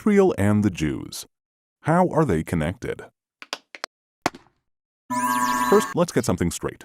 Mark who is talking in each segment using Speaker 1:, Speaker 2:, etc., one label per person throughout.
Speaker 1: Israel and the Jews. How are they connected? First, let's get something straight.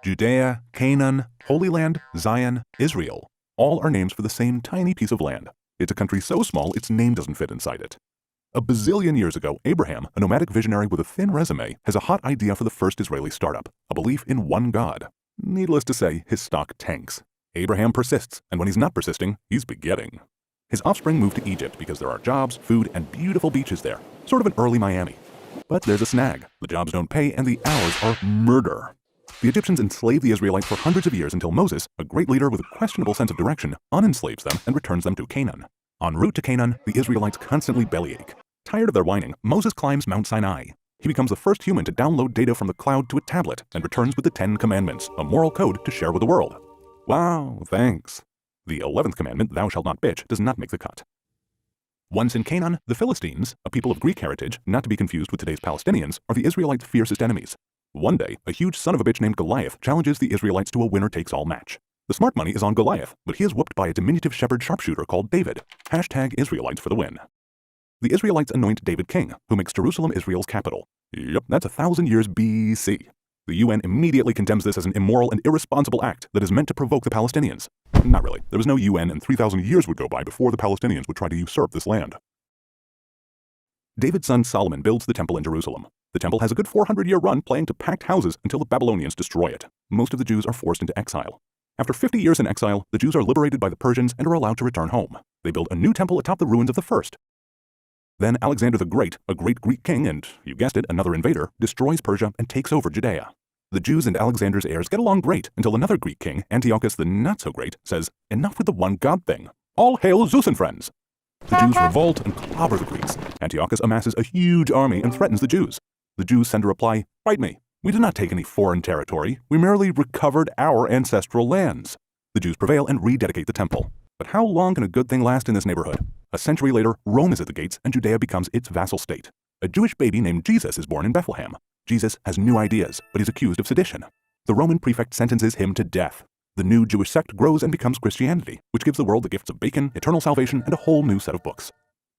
Speaker 1: Judea, Canaan, Holy Land, Zion, Israel, all are names for the same tiny piece of land. It's a country so small its name doesn't fit inside it. A bazillion years ago, Abraham, a nomadic visionary with a thin resume, has a hot idea for the first Israeli startup, a belief in one God. Needless to say, his stock tanks. Abraham persists, and when he's not persisting, he's begetting. His offspring moved to Egypt because there are jobs, food, and beautiful beaches there, sort of an early Miami. But there's a snag. The jobs don't pay, and the hours are murder. The Egyptians enslaved the Israelites for hundreds of years until Moses, a great leader with a questionable sense of direction, unenslaves them and returns them to Canaan. En route to Canaan, the Israelites constantly bellyache. Tired of their whining, Moses climbs Mount Sinai. He becomes the first human to download data from the cloud to a tablet and returns with the 10 Commandments, a moral code to share with the world. Wow, thanks. The 11th commandment, thou shalt not bitch, does not make the cut. Once in Canaan, the Philistines, a people of Greek heritage, not to be confused with today's Palestinians, are the Israelites' fiercest enemies. One day, a huge son of a bitch named Goliath challenges the Israelites to a winner-takes-all match. The smart money is on Goliath, but he is whooped by a diminutive shepherd sharpshooter called David. #Israelites for the win. The Israelites anoint David king, who makes Jerusalem Israel's capital. Yep, that's 1,000 years BC. The UN immediately condemns this as an immoral and irresponsible act that is meant to provoke the Palestinians. Not really. There was no UN, and 3,000 years would go by before the Palestinians would try to usurp this land. David's son Solomon builds the temple in Jerusalem. The temple has a good 400-year run playing to packed houses until the Babylonians destroy it. Most of the Jews are forced into exile. After 50 years in exile, the Jews are liberated by the Persians and are allowed to return home. They build a new temple atop the ruins of the first. Then Alexander the Great, a great Greek king and, you guessed it, another invader, destroys Persia and takes over Judea. The Jews and Alexander's heirs get along great until another Greek king, Antiochus the not-so-great, says, "Enough with the one God thing. All hail Zeus and friends." The Jews revolt and clobber the Greeks. Antiochus amasses a huge army and threatens the Jews. The Jews send a reply, "Fight me. We did not take any foreign territory. We merely recovered our ancestral lands." The Jews prevail and rededicate the temple. But how long can a good thing last in this neighborhood? A century later, Rome is at the gates and Judea becomes its vassal state. A Jewish baby named Jesus is born in Bethlehem. Jesus has new ideas, but he's accused of sedition. The Roman prefect sentences him to death. The new Jewish sect grows and becomes Christianity, which gives the world the gifts of bacon, eternal salvation, and a whole new set of books.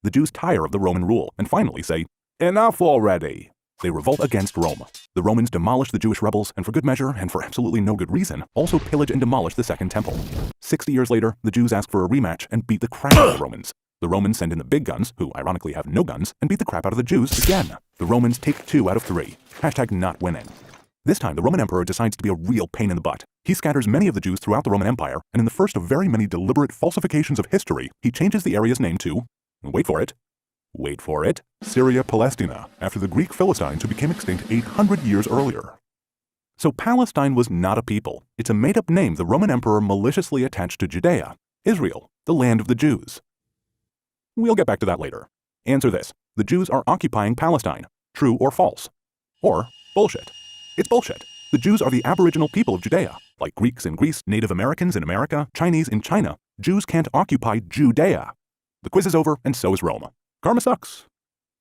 Speaker 1: The Jews tire of the Roman rule and finally say, "Enough already." They revolt against Rome. The Romans demolish the Jewish rebels, and for good measure, and for absolutely no good reason, also pillage and demolish the Second Temple. 60 years later, the Jews ask for a rematch and beat the crap out of the Romans. The Romans send in the big guns, who ironically have no guns, and beat the crap out of the Jews again. The Romans take 2 out of 3. #not winning. This time, the Roman emperor decides to be a real pain in the butt. He scatters many of the Jews throughout the Roman Empire, and in the first of very many deliberate falsifications of history, he changes the area's name to, wait for it, Syria Palaestina, after the Greek Philistines who became extinct 800 years earlier. So Palestine was not a people. It's a made-up name the Roman emperor maliciously attached to Judea, Israel, the land of the Jews. We'll get back to that later. Answer this. The Jews are occupying Palestine. True or false? Or bullshit. It's bullshit. The Jews are the aboriginal people of Judea. Like Greeks in Greece, Native Americans in America, Chinese in China, Jews can't occupy Judea. The quiz is over, and so is Rome. Karma sucks.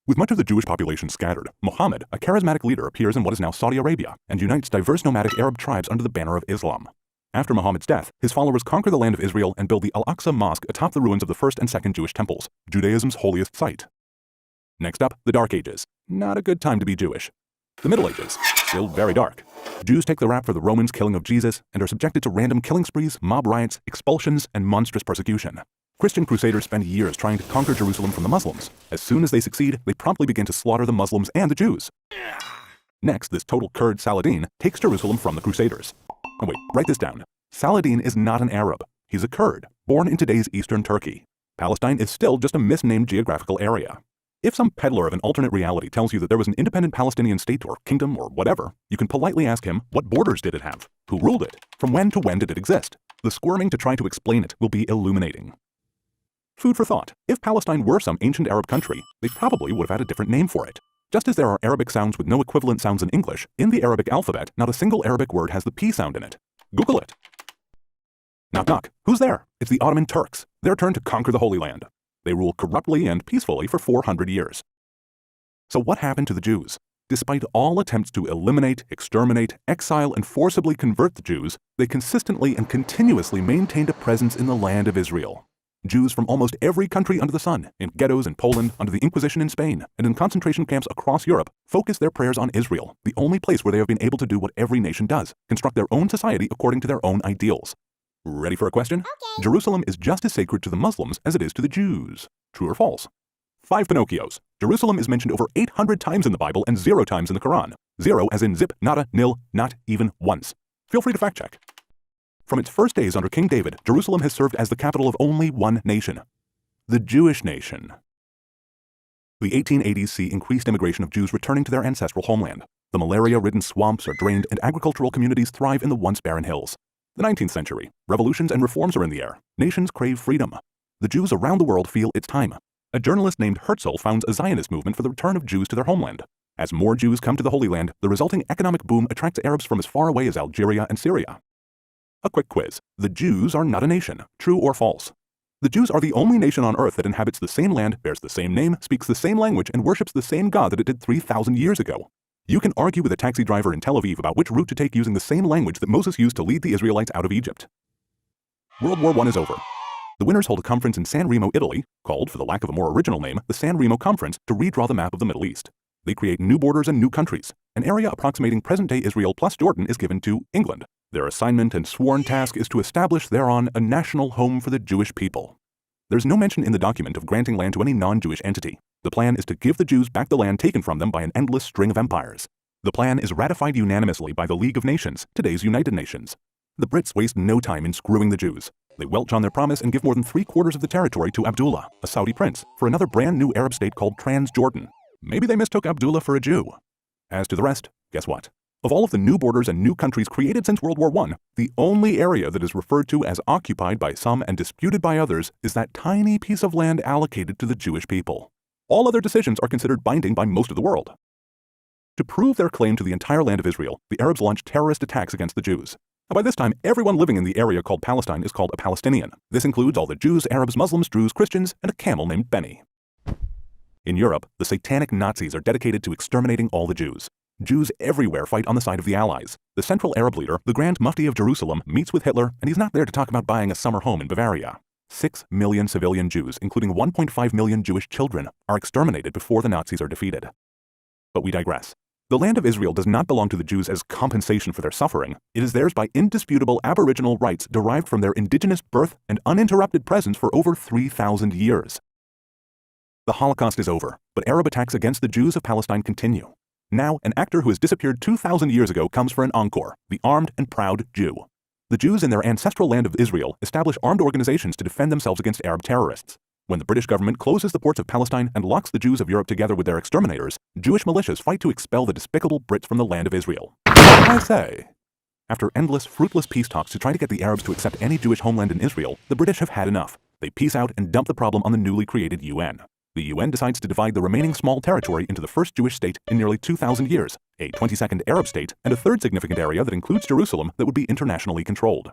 Speaker 1: With much of the Jewish population scattered, Muhammad, a charismatic leader, appears in what is now Saudi Arabia and unites diverse nomadic Arab tribes under the banner of Islam. After Muhammad's death, his followers conquer the land of Israel and build the Al-Aqsa Mosque atop the ruins of the first and second Jewish temples, Judaism's holiest site. Next up, the Dark Ages. Not a good time to be Jewish. The Middle Ages. Still very dark. Jews take the rap for the Romans' killing of Jesus and are subjected to random killing sprees, mob riots, expulsions, and monstrous persecution. Christian Crusaders spend years trying to conquer Jerusalem from the Muslims. As soon as they succeed, they promptly begin to slaughter the Muslims and the Jews. Next, this total Kurd Saladin takes Jerusalem from the Crusaders. Oh wait, write this down. Saladin is not an Arab. He's a Kurd, born in today's eastern Turkey. Palestine is still just a misnamed geographical area. If some peddler of an alternate reality tells you that there was an independent Palestinian state or kingdom or whatever, you can politely ask him, what borders did it have? Who ruled it? From when to when did it exist? The squirming to try to explain it will be illuminating. Food for thought. If Palestine were some ancient Arab country, they probably would have had a different name for it. Just as there are Arabic sounds with no equivalent sounds in English, in the Arabic alphabet, not a single Arabic word has the P sound in it. Google it. Knock knock. Who's there? It's the Ottoman Turks. Their turn to conquer the Holy Land. They rule corruptly and peacefully for 400 years. So what happened to the Jews? Despite all attempts to eliminate, exterminate, exile, and forcibly convert the Jews, they consistently and continuously maintained a presence in the land of Israel. Jews from almost every country under the sun, in ghettos in Poland, under the Inquisition in Spain, and in concentration camps across Europe, focus their prayers on Israel, the only place where they have been able to do what every nation does, construct their own society according to their own ideals. Ready for a question? Okay. Jerusalem is just as sacred to the Muslims as it is to the Jews. True or false? 5 Pinocchios. Jerusalem is mentioned over 800 times in the Bible and 0 times in the Quran. 0 as in zip, nada, nil, not even once. Feel free to fact check. From its first days under King David, Jerusalem has served as the capital of only one nation, the Jewish nation. The 1880s see increased immigration of Jews returning to their ancestral homeland. The malaria-ridden swamps are drained and agricultural communities thrive in the once barren hills. The 19th century, revolutions and reforms are in the air. Nations crave freedom. The Jews around the world feel it's time. A journalist named Herzl founds a Zionist movement for the return of Jews to their homeland. As more Jews come to the Holy Land, the resulting economic boom attracts Arabs from as far away as Algeria and Syria. A quick quiz. The Jews are not a nation. True or false? The Jews are the only nation on earth that inhabits the same land, bears the same name, speaks the same language, and worships the same God that it did 3,000 years ago. You can argue with a taxi driver in Tel Aviv about which route to take using the same language that Moses used to lead the Israelites out of Egypt. World War I is over. The winners hold a conference in San Remo, Italy, called, for the lack of a more original name, the San Remo Conference, to redraw the map of the Middle East. They create new borders and new countries. An area approximating present-day Israel plus Jordan is given to England. Their assignment and sworn task is to establish thereon a national home for the Jewish people. There's no mention in the document of granting land to any non-Jewish entity. The plan is to give the Jews back the land taken from them by an endless string of empires. The plan is ratified unanimously by the League of Nations, today's United Nations. The Brits waste no time in screwing the Jews. They welch on their promise and give more than 3/4 of the territory to Abdullah, a Saudi prince, for another brand new Arab state called Transjordan. Maybe they mistook Abdullah for a Jew. As to the rest, guess what? Of all of the new borders and new countries created since World War I, the only area that is referred to as occupied by some and disputed by others is that tiny piece of land allocated to the Jewish people. All other decisions are considered binding by most of the world. To prove their claim to the entire land of Israel, the Arabs launched terrorist attacks against the Jews. By this time, everyone living in the area called Palestine is called a Palestinian. This includes all the Jews, Arabs, Muslims, Druze, Christians, and a camel named Benny. In Europe, the satanic Nazis are dedicated to exterminating all the Jews. Jews everywhere fight on the side of the Allies. The Central Arab leader, the Grand Mufti of Jerusalem, meets with Hitler, and he's not there to talk about buying a summer home in Bavaria. 6 million civilian Jews, including 1.5 million Jewish children, are exterminated before the Nazis are defeated. But we digress. The land of Israel does not belong to the Jews as compensation for their suffering. It is theirs by indisputable aboriginal rights derived from their indigenous birth and uninterrupted presence for over 3,000 years. The Holocaust is over, but Arab attacks against the Jews of Palestine continue. Now, an actor who has disappeared 2,000 years ago comes for an encore, the armed and proud Jew. The Jews in their ancestral land of Israel establish armed organizations to defend themselves against Arab terrorists. When the British government closes the ports of Palestine and locks the Jews of Europe together with their exterminators, Jewish militias fight to expel the despicable Brits from the land of Israel. I say. After endless, fruitless peace talks to try to get the Arabs to accept any Jewish homeland in Israel, the British have had enough. They peace out and dump the problem on the newly created UN. The UN decides to divide the remaining small territory into the first Jewish state in nearly 2,000 years, a 22nd Arab state, and a third significant area that includes Jerusalem that would be internationally controlled.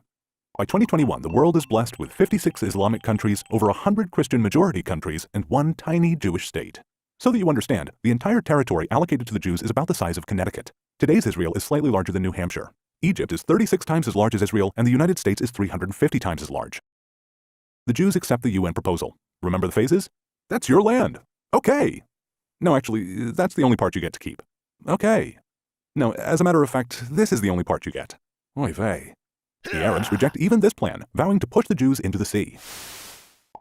Speaker 1: By 2021, the world is blessed with 56 Islamic countries, over 100 Christian majority countries, and one tiny Jewish state. So that you understand, the entire territory allocated to the Jews is about the size of Connecticut. Today's Israel is slightly larger than New Hampshire. Egypt is 36 times as large as Israel, and the United States is 350 times as large. The Jews accept the UN proposal. Remember the phases? That's your land. Okay. No, actually, that's the only part you get to keep. Okay. No, as a matter of fact, this is the only part you get. Oy vey. The Arabs reject even this plan, vowing to push the Jews into the sea.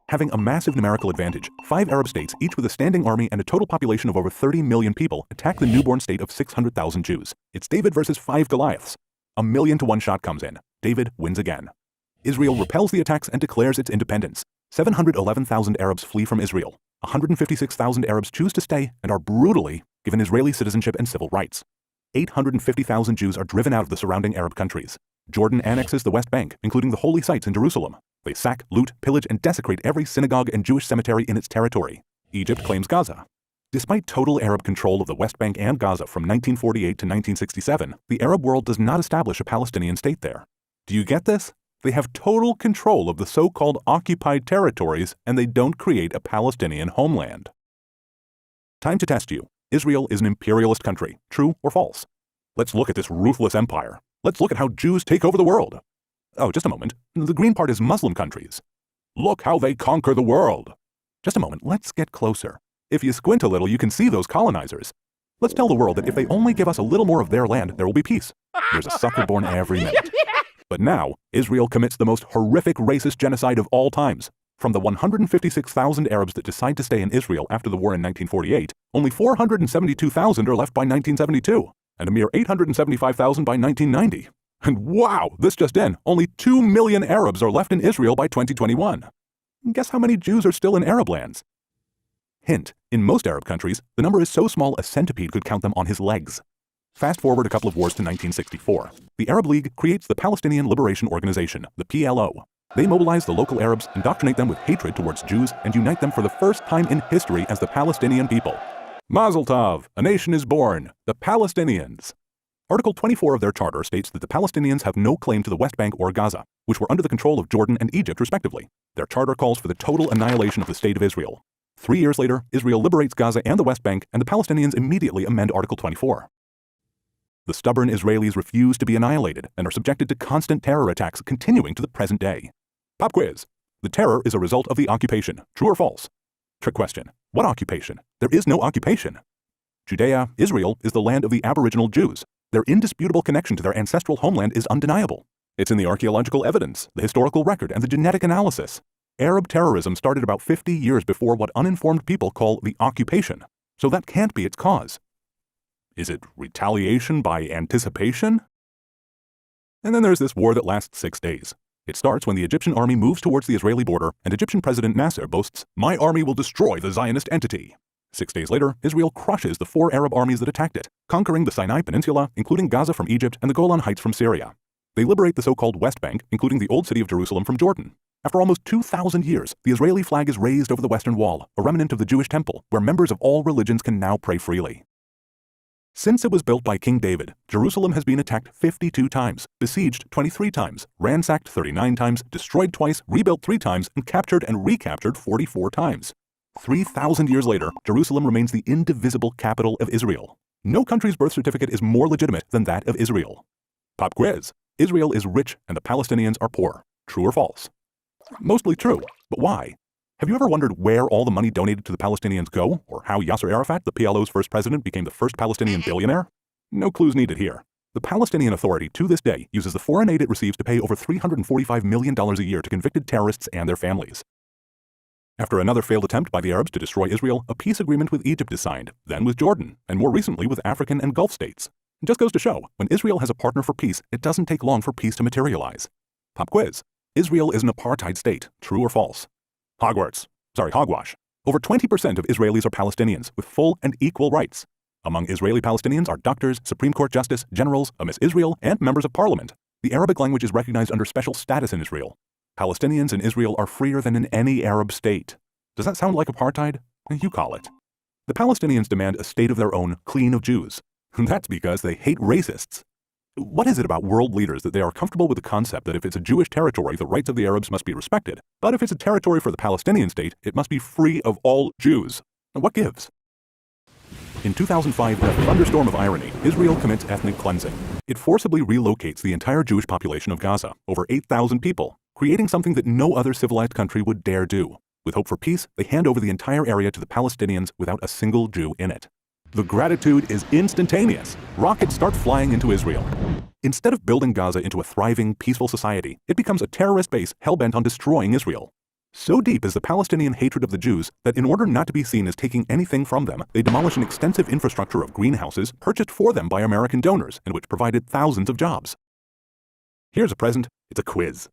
Speaker 1: Having a massive numerical advantage, 5 Arab states, each with a standing army and a total population of over 30 million people, attack the newborn state of 600,000 Jews. It's David versus 5 Goliaths. 1,000,000 to 1 shot comes in. David wins again. Israel repels the attacks and declares its independence. 711,000 Arabs flee from Israel. 156,000 Arabs choose to stay and are brutally given Israeli citizenship and civil rights. 850,000 Jews are driven out of the surrounding Arab countries. Jordan annexes the West Bank, including the holy sites in Jerusalem. They sack, loot, pillage, and desecrate every synagogue and Jewish cemetery in its territory. Egypt claims Gaza. Despite total Arab control of the West Bank and Gaza from 1948 to 1967, the Arab world does not establish a Palestinian state there. Do you get this? They have total control of the so-called occupied territories, and they don't create a Palestinian homeland. Time to test you. Israel is an imperialist country. True or false? Let's look at this ruthless empire. Let's look at how Jews take over the world. Oh, just a moment. The green part is Muslim countries. Look how they conquer the world. Just a moment, let's get closer. If you squint a little, you can see those colonizers. Let's tell the world that if they only give us a little more of their land, there will be peace. There's a sucker born every minute. But now, Israel commits the most horrific racist genocide of all times. From the 156,000 Arabs that decide to stay in Israel after the war in 1948, only 472,000 are left by 1972, and a mere 875,000 by 1990. And wow, this just in, only 2 million Arabs are left in Israel by 2021. Guess how many Jews are still in Arab lands? Hint, in most Arab countries, the number is so small a centipede could count them on his legs. Fast forward a couple of wars to 1964. The Arab League creates the Palestinian Liberation Organization, the PLO. They mobilize the local Arabs, indoctrinate them with hatred towards Jews, and unite them for the first time in history as the Palestinian people. Mazel tov, a nation is born, the Palestinians. Article 24 of their charter states that the Palestinians have no claim to the West Bank or Gaza, which were under the control of Jordan and Egypt respectively. Their charter calls for the total annihilation of the State of Israel. 3 years later, Israel liberates Gaza and the West Bank, and the Palestinians immediately amend Article 24. The stubborn Israelis refuse to be annihilated and are subjected to constant terror attacks continuing to the present day. Pop quiz. The terror is a result of the occupation. True or false? Trick question. What occupation? There is no occupation. Judea, Israel, is the land of the Aboriginal Jews. Their indisputable connection to their ancestral homeland is undeniable. It's in the archaeological evidence, the historical record, and the genetic analysis. Arab terrorism started about 50 years before what uninformed people call the occupation, so that can't be its cause. Is it retaliation by anticipation? And then there's this war that lasts 6 days. It starts when the Egyptian army moves towards the Israeli border and Egyptian President Nasser boasts, "My army will destroy the Zionist entity." 6 days later, Israel crushes the 4 Arab armies that attacked it, conquering the Sinai Peninsula, including Gaza from Egypt and the Golan Heights from Syria. They liberate the so-called West Bank, including the old city of Jerusalem from Jordan. After almost 2,000 years, the Israeli flag is raised over the Western Wall, a remnant of the Jewish temple, where members of all religions can now pray freely. Since it was built by King David, Jerusalem has been attacked 52 times, besieged 23 times, ransacked 39 times, destroyed twice, rebuilt 3 times, and captured and recaptured 44 times. 3,000 years later, Jerusalem remains the indivisible capital of Israel. No country's birth certificate is more legitimate than that of Israel. Pop quiz. Israel is rich and the Palestinians are poor. True or false? Mostly true, but why? Have you ever wondered where all the money donated to the Palestinians go, or how Yasser Arafat, the PLO's first president, became the first Palestinian billionaire? No clues needed here. The Palestinian Authority, to this day, uses the foreign aid it receives to pay over $345 million a year to convicted terrorists and their families. After another failed attempt by the Arabs to destroy Israel, a peace agreement with Egypt is signed, then with Jordan, and more recently with African and Gulf states. It just goes to show, when Israel has a partner for peace, it doesn't take long for peace to materialize. Pop quiz. Israel is an apartheid state. True or false? Hogwash. Over 20% of Israelis are Palestinians with full and equal rights. Among Israeli Palestinians are doctors, Supreme Court justice, generals, a Miss Israel, and members of parliament. The Arabic language is recognized under special status in Israel. Palestinians in Israel are freer than in any Arab state. Does that sound like apartheid? You call it. The Palestinians demand a state of their own, clean of Jews. That's because they hate racists. What is it about world leaders that they are comfortable with the concept that if it's a Jewish territory, the rights of the Arabs must be respected, but if it's a territory for the Palestinian state, it must be free of all Jews? What gives? In 2005, in a thunderstorm of irony, Israel commits ethnic cleansing. It forcibly relocates the entire Jewish population of Gaza, over 8,000 people, creating something that no other civilized country would dare do. With hope for peace, they hand over the entire area to the Palestinians without a single Jew in it. The gratitude is instantaneous. Rockets start flying into Israel. Instead of building Gaza into a thriving, peaceful society, it becomes a terrorist base hell-bent on destroying Israel. So deep is the Palestinian hatred of the Jews that in order not to be seen as taking anything from them, they demolish an extensive infrastructure of greenhouses purchased for them by American donors and which provided thousands of jobs. Here's a present. It's a quiz.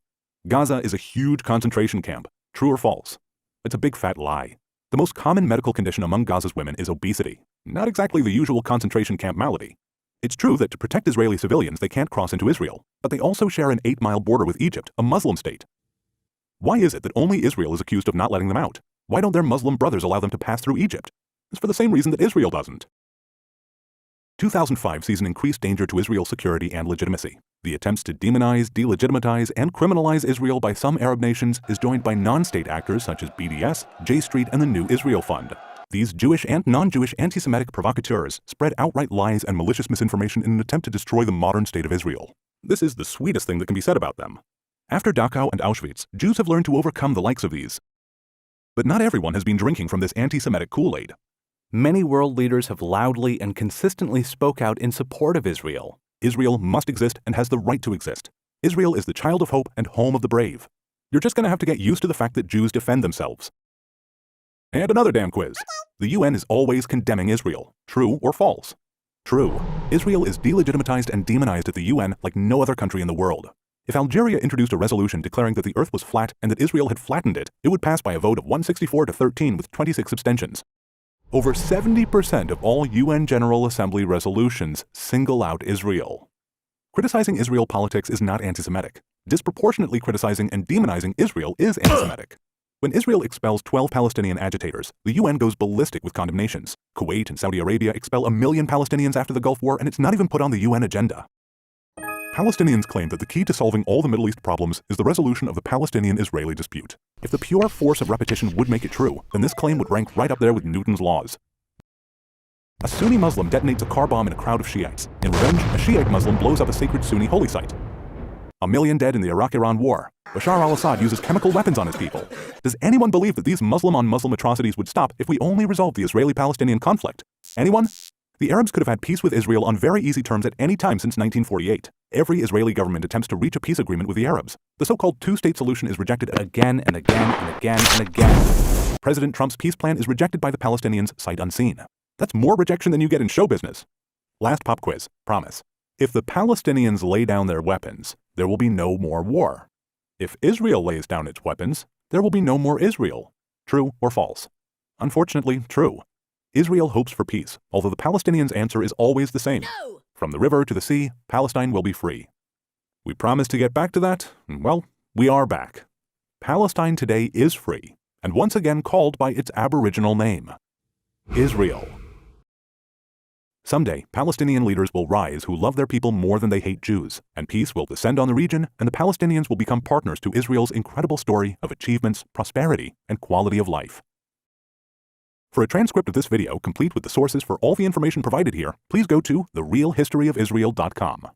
Speaker 1: Gaza is a huge concentration camp. True or false? It's a big fat lie. The most common medical condition among Gaza's women is obesity. Not exactly the usual concentration camp malady. It's true that to protect Israeli civilians, they can't cross into Israel, but they also share an 8-mile border with Egypt, a Muslim state. Why is it that only Israel is accused of not letting them out? Why don't their Muslim brothers allow them to pass through Egypt? It's for the same reason that Israel doesn't. 2005 sees an increased danger to Israel's security and legitimacy. The attempts to demonize, delegitimize, and criminalize Israel by some Arab nations is joined by non-state actors such as BDS, J Street, and the New Israel Fund. These Jewish and non-Jewish anti-Semitic provocateurs spread outright lies and malicious misinformation in an attempt to destroy the modern state of Israel. This is the sweetest thing that can be said about them. After Dachau and Auschwitz, Jews have learned to overcome the likes of these. But not everyone has been drinking from this anti-Semitic Kool-Aid.
Speaker 2: Many world leaders have loudly and consistently spoke out in support of Israel.
Speaker 1: Israel must exist and has the right to exist. Israel is the child of hope and home of the brave. You're just going to have to get used to the fact that Jews defend themselves. And another damn quiz. The UN is always condemning Israel. True or false? True. Israel is delegitimatized and demonized at the UN like no other country in the world. If Algeria introduced a resolution declaring that the earth was flat and that Israel had flattened it, it would pass by a vote of 164 to 13 with 26 abstentions. Over 70% of all UN General Assembly resolutions single out Israel. Criticizing Israel politics is not anti-Semitic. Disproportionately criticizing and demonizing Israel is anti-Semitic. When Israel expels 12 Palestinian agitators, the UN goes ballistic with condemnations. Kuwait and Saudi Arabia expel 1 million Palestinians after the Gulf War, and it's not even put on the UN agenda. Palestinians claim that the key to solving all the Middle East problems is the resolution of the Palestinian-Israeli dispute. If the pure force of repetition would make it true, then this claim would rank right up there with Newton's laws. A Sunni Muslim detonates a car bomb in a crowd of Shiites. In revenge, a Shiite Muslim blows up a sacred Sunni holy site. 1 million dead in the Iraq-Iran war. Bashar al-Assad uses chemical weapons on his people. Does anyone believe that these Muslim-on-Muslim atrocities would stop if we only resolved the Israeli-Palestinian conflict? Anyone? The Arabs could have had peace with Israel on very easy terms at any time since 1948. Every Israeli government attempts to reach a peace agreement with the Arabs. The so-called two-state solution is rejected again and again and again and again. President Trump's peace plan is rejected by the Palestinians sight unseen. That's more rejection than you get in show business. Last pop quiz, promise. If the Palestinians lay down their weapons, there will be no more war. If Israel lays down its weapons, there will be no more Israel. True or false? Unfortunately, true. Israel hopes for peace, although the Palestinians' answer is always the same.
Speaker 3: No!
Speaker 1: From the river to the sea, Palestine will be free. We promised to get back to that. Well, we are back. Palestine today is free, and once again called by its aboriginal name, Israel. Someday, Palestinian leaders will rise who love their people more than they hate Jews, and peace will descend on the region, and the Palestinians will become partners to Israel's incredible story of achievements, prosperity, and quality of life. For a transcript of this video, complete with the sources for all the information provided here, please go to therealhistoryofisrael.com.